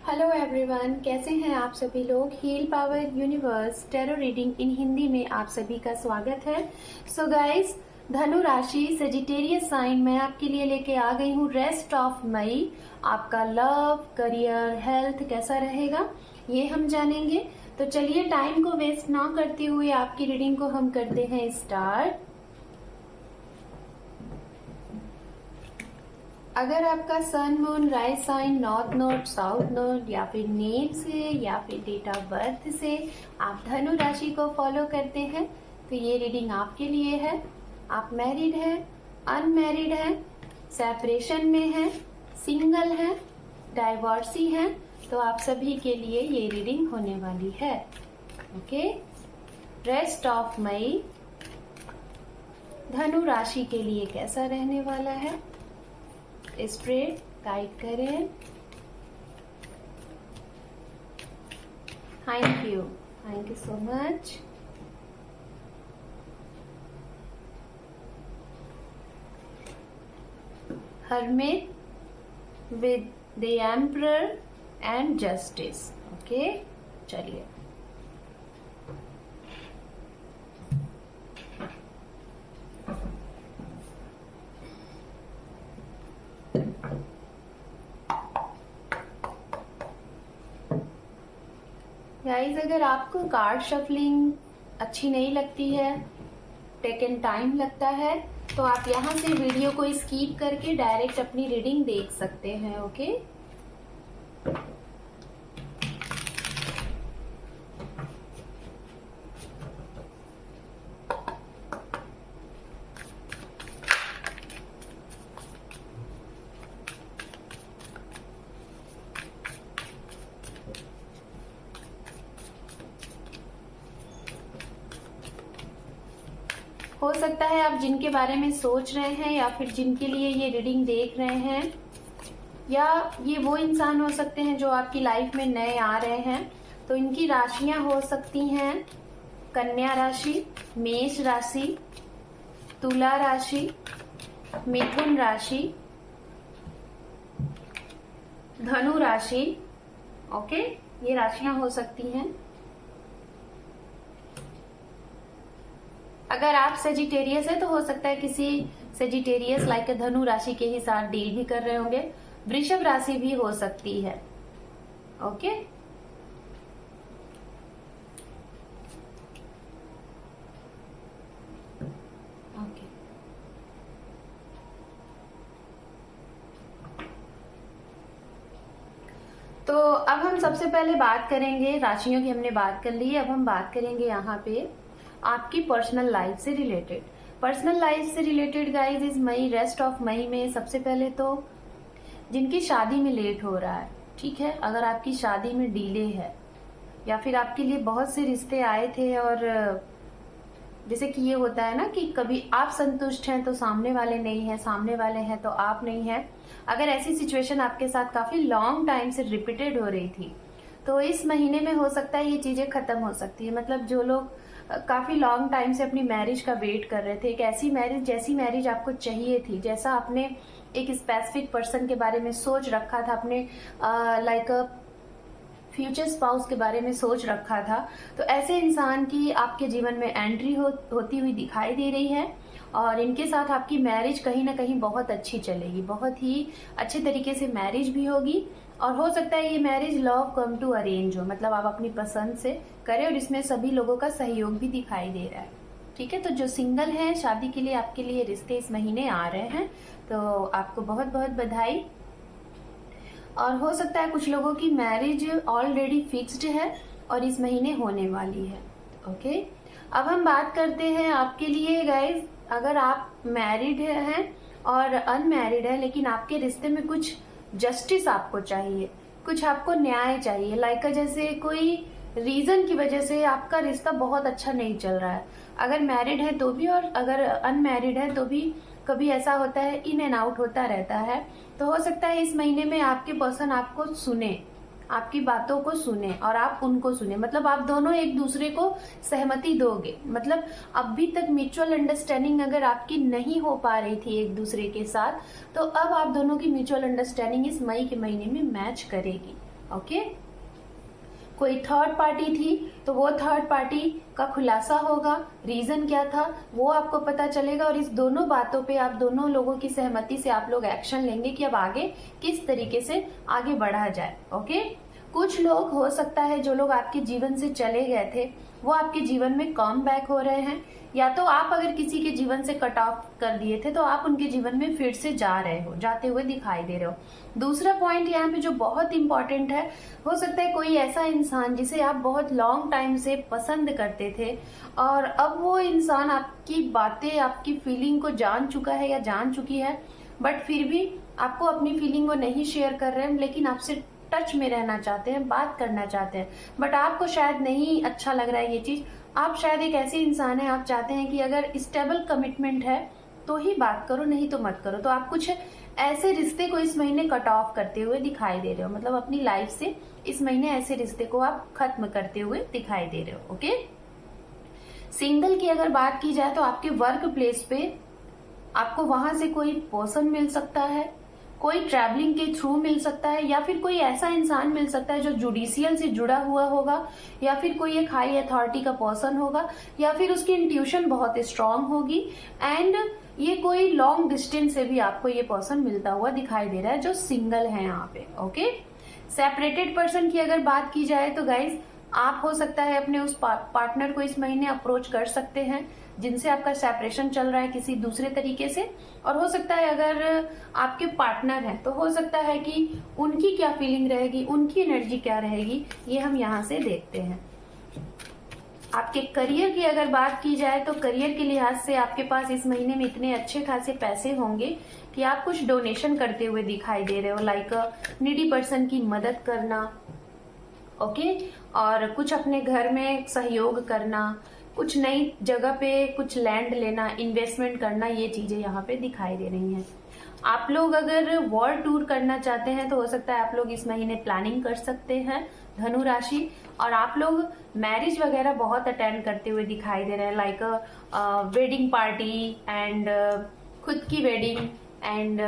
Hello everyone, कैसे हैं आप सभी लोग। Heal power universe tarot reading in Hindi में आप सभी का स्वागत है। सो गाइस, धनु राशि सजिटेरियस साइन मैं आपके लिए लेके आ गई हूँ। रेस्ट ऑफ मई आपका लव, करियर, हेल्थ कैसा रहेगा ये हम जानेंगे। तो चलिए टाइम को वेस्ट ना करते हुए आपकी रीडिंग को हम करते हैं स्टार्ट। अगर आपका sun, moon, rise sign north node, south node या फिर नेम से या फिर डेट ऑफ बर्थ से आप धनु राशि को फॉलो करते हैं तो ये रीडिंग आपके लिए है। आप मैरिड हैं, अनमैरिड हैं, सेपरेशन में हैं, सिंगल हैं, डाइवोर्सी हैं, तो आप सभी के लिए ये रीडिंग होने वाली है। ओके, रेस्ट ऑफ मई धनु राशि के लिए कैसा रहने वाला है, स्प्रेड गाइड करें। Thank you so much. Hermit with the emperor and justice. Okay, चलिए गाइज, अगर आपको कार्ड शफलिंग अच्छी नहीं लगती है, टेकन टाइम लगता है, तो आप यहाँ से वीडियो को स्किप करके डायरेक्ट अपनी रीडिंग देख सकते हैं। ओके, हो सकता है आप जिनके बारे में सोच रहे हैं या फिर जिनके लिए ये रीडिंग देख रहे हैं, या ये वो इंसान हो सकते हैं जो आपकी लाइफ में नए आ रहे हैं, तो इनकी राशियां हो सकती हैं कन्या राशि, मेष राशि, तुला राशि, मिथुन राशि, धनु राशि। ओके, ये राशियां हो सकती हैं। अगर आप सेजिटेरियस है तो हो सकता है किसी सेजिटेरियस लाइक धनु राशि के ही साथ डील भी कर रहे होंगे। वृषभ राशि भी हो सकती है। ओके, ओके, तो अब हम सबसे पहले बात करेंगे, राशियों की हमने बात कर ली, अब हम बात करेंगे यहाँ पे आपकी पर्सनल लाइफ से रिलेटेड। पर्सनल लाइफ से रिलेटेड गाइज इस मई, रेस्ट ऑफ मई में सबसे पहले तो जिनकी शादी में लेट हो रहा है, ठीक है, अगर आपकी शादी में डिले है या फिर आपके लिए बहुत से रिश्ते आए थे और जैसे कि ये होता है ना कि कभी आप संतुष्ट हैं तो सामने वाले नहीं है, सामने वाले हैं तो आप नहीं है। अगर ऐसी सिचुएशन आपके साथ काफी लॉन्ग टाइम से रिपीटेड हो रही थी तो इस महीने में हो सकता है ये चीजें खत्म हो सकती है। मतलब जो लोग काफी लॉन्ग टाइम से अपनी मैरिज का वेट कर रहे थे, एक ऐसी मैरिज जैसी मैरिज आपको चाहिए थी, जैसा आपने एक स्पेसिफिक पर्सन के बारे में सोच रखा था, अपने लाइक फ्यूचर स्पाउस के बारे में सोच रखा था, तो ऐसे इंसान की आपके जीवन में एंट्री होती हुई दिखाई दे रही है और इनके साथ आपकी मैरिज कहीं ना कहीं बहुत अच्छी चलेगी, बहुत ही अच्छे तरीके से मैरिज भी होगी। और हो सकता है ये marriage love come to arrange हो, मतलब आप अपनी पसंद से करें और इसमें सभी लोगों का सहयोग भी दिखाई दे रहा है। ठीक है, तो जो सिंगल हैं, शादी के लिए आपके लिए रिश्ते इस महीने आ रहे हैं, तो आपको बहुत बहुत बधाई। और हो सकता है कुछ लोगों की मैरिज ऑलरेडी फिक्स्ड है और इस महीने होने वाली है। ओके, अब हम बात करते हैं आपके लिए गाइज, अगर आप मैरिड हैं और अनमैरिड है लेकिन आपके रिश्ते में कुछ जस्टिस आपको चाहिए, कुछ आपको न्याय चाहिए, लाइक जैसे कोई रीजन की वजह से आपका रिश्ता बहुत अच्छा नहीं चल रहा है, अगर मैरिड है तो भी और अगर अनमैरिड है तो भी कभी ऐसा होता है, इन एंड आउट होता रहता है। तो हो सकता है इस महीने में आपके पर्सन आपको सुने, आपकी बातों को सुने और आप उनको सुने, मतलब आप दोनों एक दूसरे को सहमति दोगे। मतलब अभी तक म्यूचुअल अंडरस्टैंडिंग अगर आपकी नहीं हो पा रही थी एक दूसरे के साथ, तो अब आप दोनों की म्यूचुअल अंडरस्टैंडिंग इस मई के महीने में मैच करेगी। ओके। कोई थर्ड पार्टी थी तो वो थर्ड पार्टी का खुलासा होगा, रीजन क्या था वो आपको पता चलेगा, और इस दोनों बातों पे आप दोनों लोगों की सहमति से आप लोग एक्शन लेंगे कि अब आगे किस तरीके से आगे बढ़ा जाए। ओके। कुछ लोग हो सकता है जो लोग आपके जीवन से चले गए थे वो आपके जीवन में कम बैक हो रहे हैं, या तो आप अगर किसी के जीवन से कट ऑफ कर दिए थे तो आप उनके जीवन में फिर से जा रहे हो, जाते हुए दिखाई दे रहे हो। दूसरा पॉइंट यहाँ पे जो बहुत इंपॉर्टेंट है, हो सकता है कोई ऐसा इंसान जिसे आप बहुत लॉन्ग टाइम से पसंद करते थे और अब वो इंसान आपकी बातें, आपकी फीलिंग को जान चुका है या जान चुकी है, बट फिर भी आपको अपनी फीलिंग वो नहीं शेयर कर रहे हैं, लेकिन आपसे टच में रहना चाहते हैं, बात करना चाहते हैं, बट आपको शायद नहीं अच्छा लग रहा है ये चीज। आप शायद एक ऐसे इंसान है, आप चाहते हैं कि अगर स्टेबल कमिटमेंट है तो ही बात करो, नहीं तो मत करो। तो आप कुछ ऐसे रिश्ते को इस महीने कट ऑफ करते हुए दिखाई दे रहे हो, मतलब अपनी लाइफ से इस महीने ऐसे रिश्ते को आप खत्म करते हुए दिखाई दे रहे हो। ओके। सिंगल की अगर बात की जाए तो आपके वर्क प्लेस पे आपको वहां से कोई पर्सन मिल सकता है, कोई ट्रैवलिंग के थ्रू मिल सकता है, या फिर कोई ऐसा इंसान मिल सकता है जो जुडिशियल से जुड़ा हुआ होगा, या फिर कोई एक हाई अथॉरिटी का पर्सन होगा, या फिर उसकी इंट्यूशन बहुत स्ट्रांग होगी, एंड ये कोई लॉन्ग डिस्टेंस से भी आपको ये पर्सन मिलता हुआ दिखाई दे रहा है जो सिंगल है यहाँ पे। ओके। सेपरेटेड पर्सन की अगर बात की जाए तो गाइज आप हो सकता है अपने उस पार्टनर को इस महीने अप्रोच कर सकते हैं जिनसे आपका सेपरेशन चल रहा है किसी दूसरे तरीके से, और हो सकता है अगर आपके पार्टनर हैं तो हो सकता है कि उनकी क्या फीलिंग रहेगी, उनकी एनर्जी क्या रहेगी, ये हम यहाँ से देखते हैं। आपके करियर की अगर बात की जाए तो करियर के लिहाज से आपके पास इस महीने में इतने अच्छे खासे पैसे होंगे कि आप कुछ डोनेशन करते हुए दिखाई दे रहे हो, लाइक नीडी पर्सन की मदद करना। ओके। और कुछ अपने घर में सहयोग करना, कुछ नई जगह पे कुछ लैंड लेना, इन्वेस्टमेंट करना, ये चीजें यहाँ पे दिखाई दे रही हैं। आप लोग अगर वर्ल्ड टूर करना चाहते हैं तो हो सकता है आप लोग इस महीने प्लानिंग कर सकते हैं, धनु राशि। और आप लोग मैरिज वगैरह बहुत अटेंड करते हुए दिखाई दे रहे हैं, लाइक वेडिंग पार्टी एंड खुद की वेडिंग एंड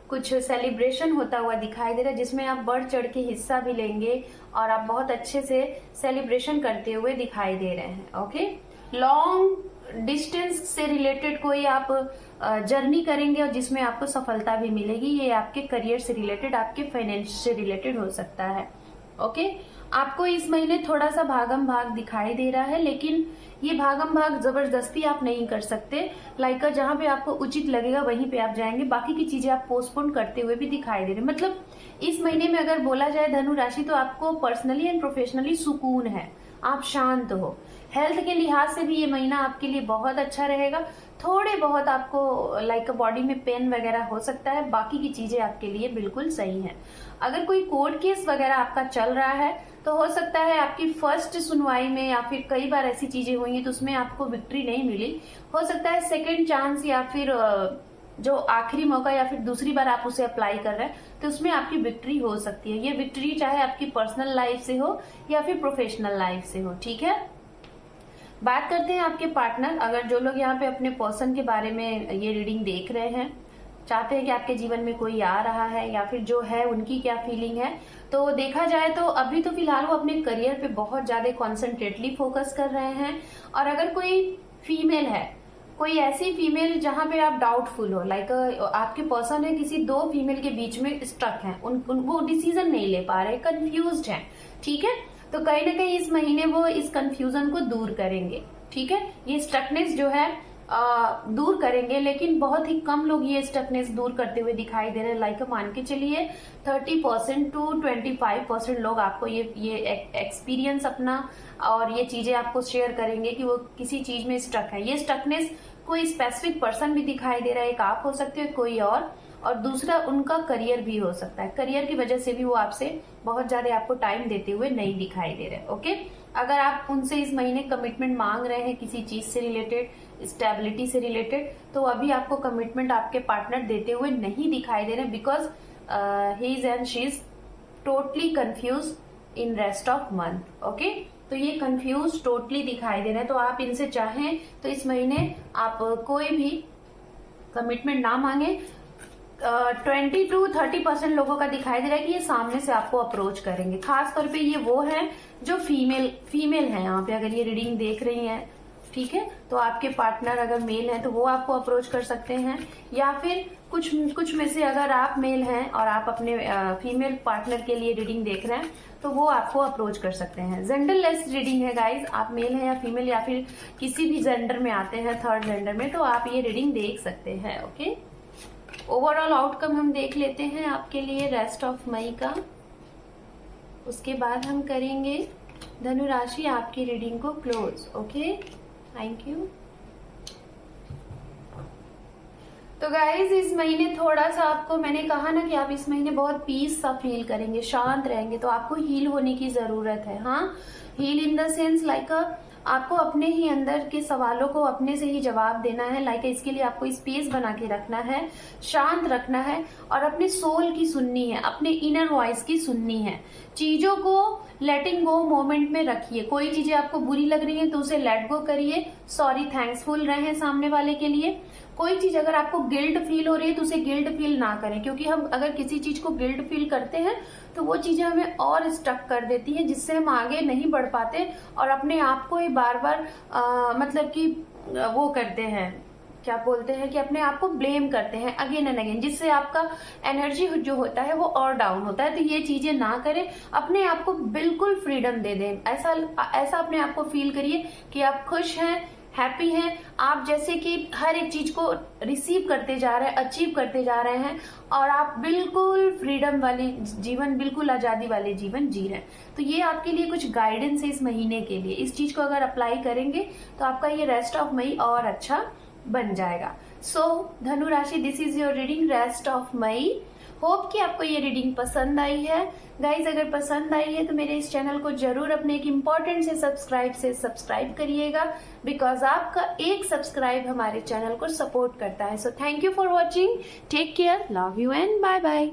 कुछ सेलिब्रेशन होता हुआ दिखाई दे रहा है जिसमें आप बढ़ चढ़ के हिस्सा भी लेंगे और आप बहुत अच्छे से सेलिब्रेशन करते हुए दिखाई दे रहे हैं। ओके। लॉन्ग डिस्टेंस से रिलेटेड कोई आप जर्नी करेंगे और जिसमें आपको सफलता भी मिलेगी, ये आपके करियर से रिलेटेड, आपके फाइनेंस से रिलेटेड हो सकता है। ओके। आपको इस महीने थोड़ा सा भागम भाग दिखाई दे रहा है, लेकिन ये भागम भाग जबरदस्ती आप नहीं कर सकते, लाइक जहां पे आपको उचित लगेगा वहीं पे आप जाएंगे, बाकी की चीजें आप पोस्टपोन करते हुए भी दिखाई दे रहे हैं। मतलब इस महीने में अगर बोला जाए धनु राशि तो आपको पर्सनली एंड प्रोफेशनली सुकून है, आप शांत हो। हेल्थ के लिहाज से भी ये महीना आपके लिए बहुत अच्छा रहेगा। थोड़े बहुत आपको लाइक बॉडी में पेन वगैरह हो सकता है, बाकी की चीजें आपके लिए बिल्कुल सही है। अगर कोई कोर्ट केस वगैरह आपका चल रहा है तो हो सकता है आपकी फर्स्ट सुनवाई में या फिर कई बार ऐसी चीजें हुई हैं तो उसमें आपको विक्ट्री नहीं मिली, हो सकता है सेकेंड चांस या फिर जो आखिरी मौका या फिर दूसरी बार आप उसे अप्लाई कर रहे हैं तो उसमें आपकी विक्ट्री हो सकती है। ये विक्ट्री चाहे आपकी पर्सनल लाइफ से हो या फिर प्रोफेशनल लाइफ से हो। ठीक है। बात करते हैं आपके पार्टनर। अगर जो लोग यहाँ पे अपने पर्सन के बारे में ये रीडिंग देख रहे हैं, चाहते हैं कि आपके जीवन में कोई आ रहा है या फिर जो है उनकी क्या फीलिंग है, तो देखा जाए तो अभी तो फिलहाल वो अपने करियर पे बहुत ज्यादा कॉन्सेंट्रेटली फोकस कर रहे हैं। और अगर कोई फीमेल है, कोई ऐसी फीमेल जहां पे आप डाउटफुल हो, लाइक आपके पर्सन है किसी दो फीमेल के बीच में स्टक है, वो डिसीजन नहीं ले पा रहे, कंफ्यूज्ड हैं, ठीक है, तो कहीं ना कहीं इस महीने वो इस कंफ्यूजन को दूर करेंगे। ठीक है। ये स्टकनेस जो है दूर करेंगे, लेकिन बहुत ही कम लोग ये स्टकनेस दूर करते हुए दिखाई दे रहे हैं। लाइक मान के चलिए 30% to 25% लोग आपको ये एक्सपीरियंस अपना और ये चीजें आपको शेयर करेंगे कि वो किसी चीज में स्टक है। ये स्टकनेस कोई स्पेसिफिक पर्सन भी दिखाई दे रहा है, एक आप हो सकते हो, कोई और दूसरा उनका करियर भी हो सकता है। करियर की वजह से भी वो आपसे बहुत ज्यादा आपको टाइम देते हुए नहीं दिखाई दे रहे। ओके। अगर आप उनसे इस महीने कमिटमेंट मांग रहे हैं किसी चीज से रिलेटेड, स्टेबिलिटी से रिलेटेड, तो अभी आपको कमिटमेंट आपके पार्टनर देते हुए नहीं दिखाई दे रहे, because he is and she is totally confuse in rest of month. Okay. तो ये कंफ्यूज टोटली दिखाई दे रहे हैं। तो आप इनसे चाहें तो इस महीने आप कोई भी कमिटमेंट ना मांगे, 20-30% लोगों का दिखाई दे रहा है कि ये सामने से आपको अप्रोच करेंगे। खास तौर पे ये वो है जो फीमेल है यहाँ पे, अगर ये रीडिंग देख रही हैं, ठीक है, तो आपके पार्टनर अगर मेल है तो वो आपको अप्रोच कर सकते हैं, या फिर कुछ में से अगर आप मेल हैं और आप अपने फीमेल पार्टनर के लिए रीडिंग देख रहे हैं तो वो आपको अप्रोच कर सकते हैं। जेंडरलेस रीडिंग है गाइज, आप मेल हैं या फीमेल या फिर किसी भी जेंडर में आते हैं, थर्ड जेंडर में, तो आप ये रीडिंग देख सकते हैं। ओके, ओवरऑल आउटकम हम देख लेते हैं आपके लिए रेस्ट ऑफ मई का, उसके बाद हम करेंगे धनु राशि आपकी रीडिंग को क्लोज। Okay, thank you. तो गाइज इस महीने थोड़ा सा आपको, मैंने कहा ना कि आप इस महीने बहुत पीस सा फील करेंगे, शांत रहेंगे, तो आपको हील होने की जरूरत है। हाँ, heal in the sense like आपको अपने ही अंदर के सवालों को अपने से ही जवाब देना है। लाइक इसके लिए आपको स्पेस बना के रखना है, शांत रखना है और अपने सोल की सुननी है, अपने इनर वॉइस की सुननी है। चीजों को लेटिंग गो मोमेंट में रखिए। कोई चीजें आपको बुरी लग रही है तो उसे लेट गो करिए, सॉरी थैंक्सफुल रहें सामने वाले के लिए। कोई चीज अगर आपको गिल्ट फील हो रही है तो उसे गिल्ट फील ना करें, क्योंकि हम अगर किसी चीज को गिल्ट फील करते हैं तो वो चीजें हमें और स्टक कर देती हैं, जिससे हम आगे नहीं बढ़ पाते और अपने आप को ही बार बार मतलब कि वो करते हैं, क्या बोलते हैं कि अपने आप को ब्लेम करते हैं अगेन एंड अगेन, जिससे आपका एनर्जी जो होता है वो और डाउन होता है। तो ये चीजें ना करें, अपने आप को बिल्कुल फ्रीडम दे दें। ऐसा अपने आप को फील करिए कि आप खुश हैं, हैप्पी हैं, आप जैसे कि हर एक चीज को रिसीव करते जा रहे हैं, अचीव करते जा रहे हैं और आप बिल्कुल फ्रीडम वाली जीवन, बिल्कुल आजादी वाले जीवन जी रहे हैं। तो ये आपके लिए कुछ गाइडेंस है इस महीने के लिए। इस चीज को अगर अप्लाई करेंगे तो आपका ये रेस्ट ऑफ मई और अच्छा बन जाएगा। सो धनु राशि, this is your reading rest of May. Hope कि आपको ये रीडिंग पसंद आई है। गाइज अगर पसंद आई है तो मेरे इस चैनल को जरूर अपने एक इम्पोर्टेंट से सब्सक्राइब करिएगा, बिकॉज आपका एक सब्सक्राइब हमारे चैनल को सपोर्ट करता है। So thank you for watching, take care, love you and bye bye.